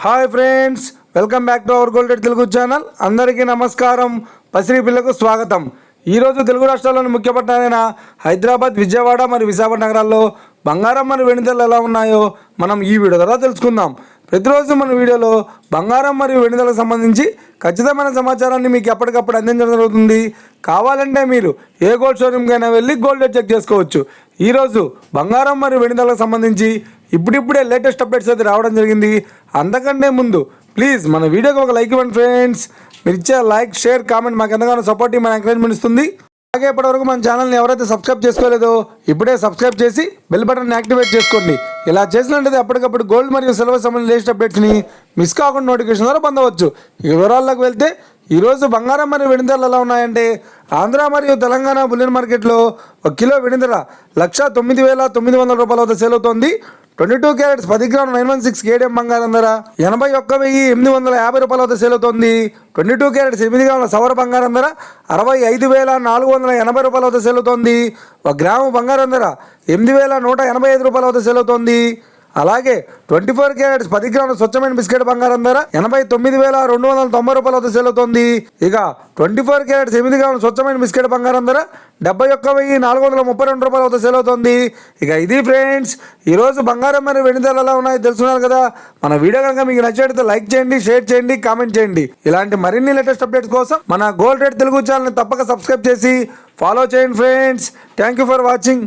Hi friends, welcome back to our golden Telugu channel. అందరికీ నమస్కారం. పసిరి పిల్లకు స్వాగతం. ఈరోజు తెలుగు రాష్ట్రాల్లోని ముఖ్య పట్టణాలైన హైదరాబాద్, విజయవాడ మరియు విశాఖపట్నం నగరాల్లో బంగారం మరియు వెండి ధరలు ఎలా ఉన్నాయో మనం ఈ వీడియో ద్వారా తెలుసుకుందాం. ప్రతిరోజు మన వీడియోలో బంగారం మరియు వెండి ధరలకు సంబంధించి ఖచ్చితమైన సమాచారాన్ని మీకు ఎప్పటికప్పుడు అందించడం జరుగుతుంది. కావాలంటే మీరు ఏ గోల్డ్ షోరూమ్కైనా వెళ్ళి గోల్డ్ రేట్ చెక్ చేసుకోవచ్చు. ఈరోజు బంగారం మరియు వెండి ధరలకు సంబంధించి ఇప్పుడిప్పుడే లేటెస్ట్ అప్డేట్స్ అయితే రావడం జరిగింది. అంతకంటే ముందు ప్లీజ్ మన వీడియోకి ఒక లైక్ ఇవ్వండి ఫ్రెండ్స్. మీరు ఇచ్చే లైక్, షేర్, కామెంట్ మాకు ఎంతగానో సపోర్టివ్, మన ఎంకరేజ్మెంట్ ఇస్తుంది. అలాగే ఇప్పటివరకు మన ఛానల్ని ఎవరైతే సబ్స్క్రైబ్ చేసుకోలేదో ఇప్పుడే సబ్స్క్రైబ్ చేసి బెల్ బటన్ని యాక్టివేట్ చేసుకోండి. ఇలా చేసినట్లయితే అప్పటికప్పుడు గోల్డ్ మరియు సిల్వర్ సంబంధించిన లేటెస్ట్ అప్డేట్స్ని మిస్ కాకుండా నోటిఫికేషన్ ద్వారా పొందవచ్చు. ఈ వివరాల్లోకి వెళ్తే ఈరోజు బంగారం మరియు వెండి ధరలు ఎలా ఉన్నాయంటే, ఆంధ్ర మరియు తెలంగాణ బులియన్ మార్కెట్లో 1 కిలో వెండి ధర 1,09,900 రూపాయల వద్ద సేల్ అవుతోంది. 22 క్యారెట్స్ 10 గ్రాముల 916 కేడిఎం బంగారం ధర 81,850 రూపాయల వద్ద సేల్ అవుతోంది. 22 క్యారెట్స్ 8 గ్రాముల సవర బంగారం ధర 65,480 రూపాయల వద్ద సేల్ అవుతోంది. 1 గ్రాము బంగారం ధర 8,185 రూపాయల వద్ద సేల్ అవుతోంది. అలాగే 24 క్యారెట్స్ 10 గ్రాముల స్వచ్ఛమైన బిస్కెట్ బంగారం ధర 89,290 రూపాయల వద్ద సేల్ అవుతోంది. ఇక 24 క్యారెట్స్ 8 గ్రాముల స్వచ్ఛమైన బిస్కెట్ బంగారం ధర 71,432 రూపాయల వద్ద సేల్ అవుతోంది. ఇక ఇది ఫ్రెండ్స్, ఈరోజు బంగారం మరియు వెండి ధరలు ఎలా ఉన్నాయో తెలుసుకున్నారు కదా. మన వీడియో కనుక మీకు నచ్చినట్లయితే లైక్ చేయండి, షేర్ చేయండి, కామెంట్ చేయండి. ఇలాంటి మరిన్ని లేటెస్ట్ అప్డేట్స్ కోసం మన గోల్డ్ రేట్ తెలుగు ఛానల్ని తప్పక సబ్స్క్రైబ్ చేసి ఫాలో చేయండి friends. Thank you for watching.